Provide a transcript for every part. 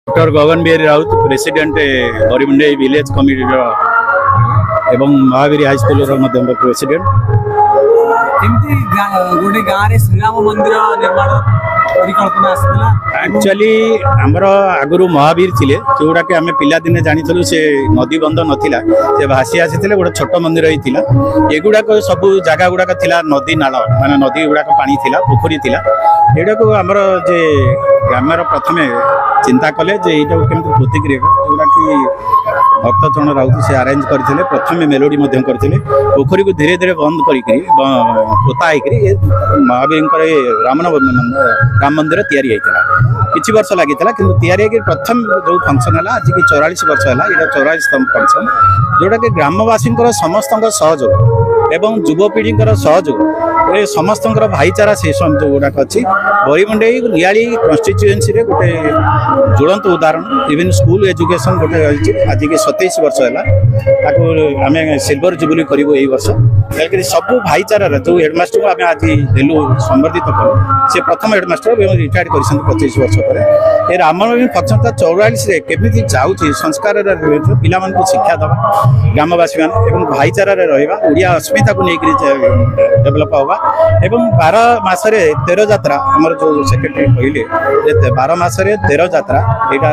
Doctor Gagan Bihari Raut president Barimundai village committee एवं Mahavir high school president गोटे गाँव में श्रीराम मंदिर निर्माण परिकल्पना आसाला एक्चुअली आमर आगु महावीर थे जोड़ा कि आम पिलादिने जानी से नदी बंध नाला से भासी आसी गोटे छोट मंदिर होता एगुड़ाक सब जगह गुड़ाक नदी नाल माने नदी गुड़ाक पानी थिला पोखरी थिला एटा को आमर जे ग्रामर प्रथमे चिंता कले यहाँ केमती पोतिक जोड़ा कि भक्तचरण राउत से आरेंज करते प्रथम मेलोडी करते पोखरी को धीरे धीरे बंद कर पोता महावीर राम मंदिर तैयारी होता किछि वर्ष लगी कि प्रथम जो फंक्शन है आज की 44 वर्ष है यहाँ 44तम फंक्शन जोटा कि ग्रामवासी समस्त सहयोग एवं युवपीढ़ी सहयोग ये समस्त भाईचारा से जो गुड़ाक अच्छी बरीमुंडई नियाली कन्स्टिट्युएंसी रे गोटे ज्वलंत उदाहरण इवन स्कूल एजुकेशन गोटे आज की 27 वर्ष है आम सिल्वर जुबली करूँ यही वर्ष तेल सब भाईचारा जो हेडमास्टर को आम आज देलु संबर्धित कलु से प्रथम हेडमास्टर रिटायर्ड कर 25 वर्ष पर ये रामनवमी फंक्शन 44 केमी जाऊँगी संस्कार पिला शिक्षा दवा ग्रामवासी मान भाईचारा रहा ओडिया अस्मिता को लेकर डेभलप होगा एवं 12 मासरे 13 यात्रा आमर जो सेक्रेटरी कहले 12 मासरे 13 यात्रा यहाँ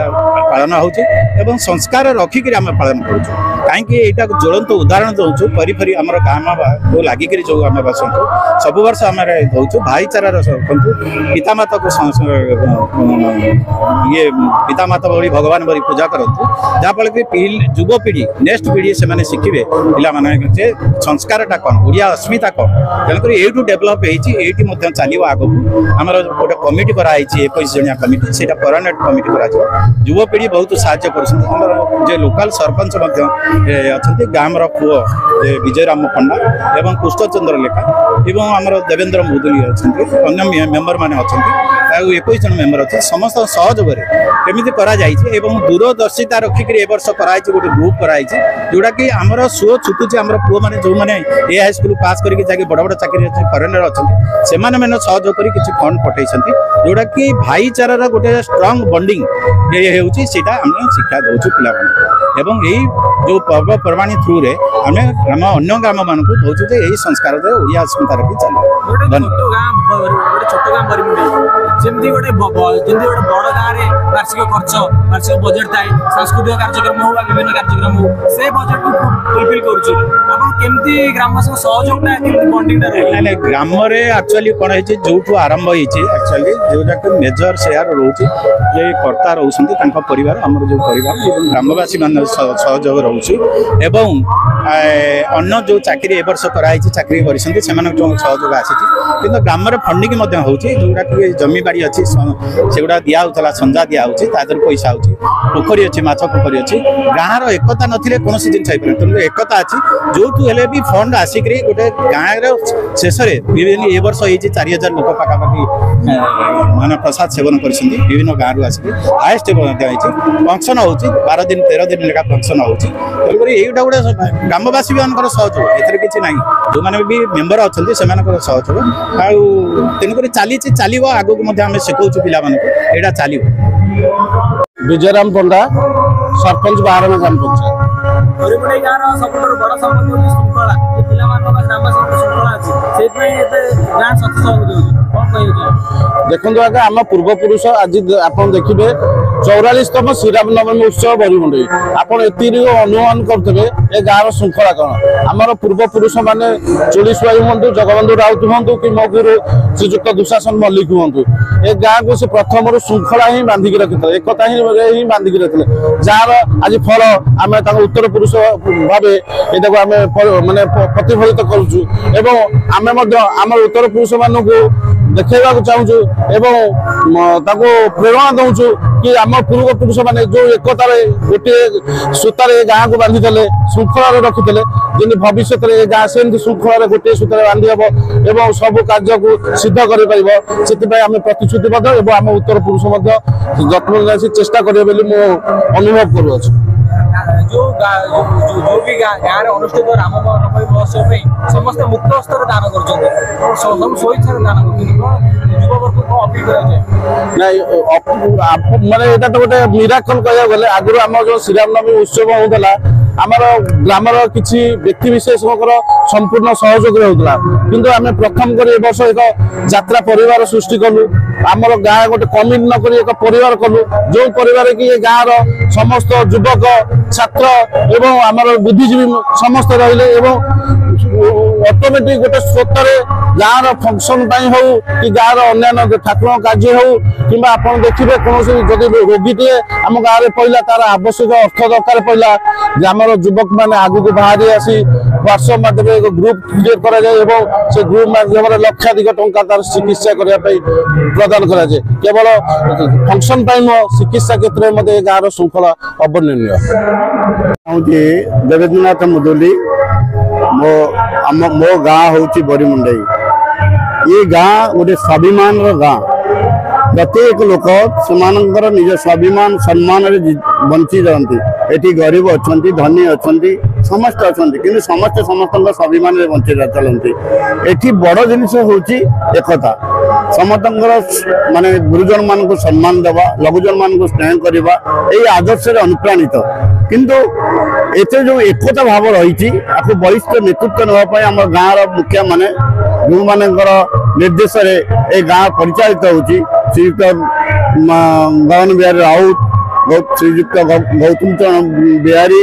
पालन हो संस्कार रखिक पालन करूँ कहीं यहाँ ज्वलंत उदाहरण दौचु परिफरी आम गाँव को लगिक जो आमवास को सब वर्ष आम दौचु भाईचारा रखु पितामाता को ये पितामाता भाई भगवान भाई पूजा करूँ जहाँफल कि युवपीढ़ी नेक्स्ट पीढ़ी से शिखे पे संस्कारटा कौन ओडिया अस्मिता कौन तेणुक यू डेभलप होती चलो आगू आमर गोटे कमिटी कराई 21 जनिया कमिटी से परमानेंट कमिटी कर युवपीढ़ी बहुत साहय कर लोकल सरपंच अच्छा गाँव पुओ विजय राम पंडा एवं पुष्पचंद्र लेखा एवं आमर देवेंद्र मुदुली अच्छा अन्य मेम्बर मैंने अच्छा 21 जन मेम्बर अच्छे समस्त सहयोग केमी दूरदर्शिता रखिक वर्ष कराई गोटे ग्रुप कराई जोड़ा कि आमर शो छुटुचे आम पुओ मैंने जो मैंने ए हाई स्कूल पास करके बड़ बड़ चाकरी अच्छे फरेन अच्छा से मैंने सहयोग कर फंड पठे जोड़ा कि भाईचारा गोटे स्ट्रंग बंडिंग ये होची शिक्षा दौचु पिला एवं यही जो पर्वपर्वाणी थ्रू रे आम अन्य ग्राम मान दौचु यही संस्कार ओडिया अस्मिता रखी चलो छोट गाँव जमी गोटे बड़ गाँव में वार्षिक खर्च वार्षिक बजेट थाए सांस्कृतिक कार्यक्रम हो विभिन्न कार्यक्रम हो से बजेट को फुलफिल करमती ग्रामवासी सहयोग बंडिंग ग्राम एक्चुअली कौन है जो आरंभ होचुअली जोटा कि मेजर सेयार रोचे ये कर्ता रोचे परिवार आमर जो परिवार ग्रामवासी मान सहयोग रोचे एवं अन्य जो चाकरी वर्ष कराई चाकरी कर जो सहयोग आसी ग्राम फंडिंग जोटा कि जमी बाड़ी अच्छी से गुड़ा दिहला संजा दिहर पैसा हो पोखरी अच्छी माछ पोखरी अच्छी गाँव एकता नथिले कौन जिन तेणु एकता अच्छी जो हेले भी फंड आसिक गोटे गाँव शेष विभिन्न ये वर्ष हो 4000 लोक पाखापाखि मान प्रसाद सेवन कर विभिन्न गाँव आसिक हाएस्ट फंक्शन हो 12 दिन 13 दिन लेखा फंक्शन हो तेणुक यहीटा गोटे ग्रामवासी मान सहयोग ए कि ना जो मैंने भी मेम्बर अच्छा से सहयोग तेणुक चलो आगू आम शिखु पिला यहाँ चलो विजयराम पंडा सरपंच बाहर ग्राम पंचायत देखो आगे आम पूर्वपुरुष आज आप देखिए 44तम श्रीराम नवमी उत्सव बरीमुंडई आपड़ एति अनुमान करते ए गाँव श्रृंखला कौन आमर पूर्वपुरुष मैंने चोलीस्वाई हूँ जगबंधु राउत हूँ कि मो गुरु श्रीजुक्त दुशासन मल्लिक हूँ ए गाँ को से प्रथम श्रृंखला ही बांधिक रखी एकता ही बांधिक रखते जार आज फल आम उत्तर पुरुष भाव यहाँ आम माने प्रतिफलित करुचु आम आम उत्तर पुरुष मानक देखा चाहूँ एवं प्रेरणा दौचु कि आम पूर्व पुरुष मैंने जो एकतार गोटे सूतार गाँ को बांधि श्रृंखला रखी जमी भविष्य में गाँ से श्रृंखला गोटे सूत्र बांधि हम एवं सब कार्य को सिद्ध कर प्रतिश्रुतिबद्ध एवं आम उत्तर पुरुष जत्न चेष्टा करेंगे अनुभव करुच्छे। जो भी गाँव अनुष्ठित रामनवमी महोत्सव समस्ते मुक्त हस्तर दान कर स्वइच्छा दान युववर्ग को अपील माने एटा तो गोटे मिराकल कहया गले आगु आम जो श्रीरामनवमी उत्सव होता आमर ग्रामर किसी व्यक्ति विशेष संपूर्ण सहयोग होता किंतु आम प्रथम कर वर्ष एक यात्रा परिवार सृष्टि कलु आमर गाँ गोटे कमिटी नक एक परिवार कलु जो परिवार कि गाँव समस्त युवक छात्र एवं आमर बुद्धिजीवी समस्त रहिले ऑटोमेटिक गोटे स्वतर गाँव फंक्शन हो कि गाँव अन्य ठाकुर कार्य हो कि आप देखिए कौन जदि रोगीटे आम गाँव में पड़ा तार आवश्यक अर्थ दरकार पड़ा आमर युवक मैंने आगू बाहरी आसी व्हाट्सएप माध्यम एक ग्रुप क्रिएट करा जाए से ग्रुप माध्यम लक्षाधिक टंका तार चिकित्सा करने प्रदान करा जाए केवल फंक्शन चिकित्सा क्षेत्र में गाँव श्रृंखला अवर्णनीय देवेंद्रनाथ मुदुली मो गाँ हूँ बरीमुंडई ये गाँ गोटे स्वाभिमान गाँ प्रत्येक लोक से निज स्वाभिमान सम्मान बंची जाती एटी गरीब अच्छा धनी अच्छा समस्त अच्छा कि समस्त समस्त स्वाभिमान बंची चलती एटी बड़ जिनस हूँ एकता समस्त माने गुरुजन मान सम्मान देवा लघुजन मान स्नेह करवा यही आदर्श अनुप्राणित किंतु एते जो एकता भाव रही वरिष्ठ नेतृत्व नापी आम गाँव मुखिया माने जो मान निर्देश गाँ परिचालित होती श्रीयुक्त गगन बिहारी राउत श्रीयुक्त गौतम चरण बिहारी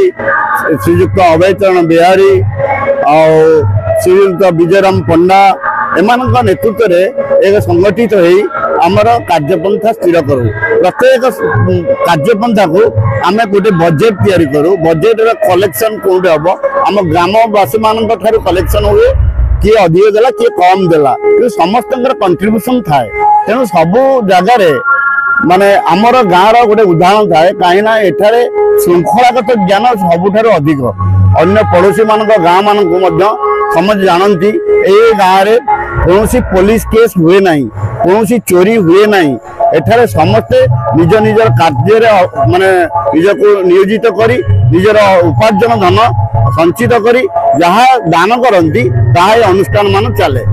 श्रीयुक्त अभय चरण बिहारी और श्रीयुक्त विजयराम पंडा एम नेतृत्व एक संगठित हो आमर कार्यपंथा स्थिर करूँ प्रत्येक कार्यपंथा को आम गोटे बजेट तैयारी करूँ बजेट कलेक्शन कौटे हम आम ग्रामवासी मान कलेक्शन हुए किए अधिक देला किए कम देला समस्त कंट्रीब्यूशन थाए तेणु सबू जगार माने आमर गाँव गोटे उदाहरण थाए कहीं एठारे श्रृंखलागत ज्ञान सबुठार अधिक अन्य पड़ोशी मान गाँव मान समझ जानती ए गाँव में कौन पुलिस केस हुए ना कौन चोरी हुए ना एठारे समस्ते निज निजर कार्य माने निज को नियोजित करी निजर उपार्जन धन संचित करी जहाँ दान करती अनुष्ठान मान चले।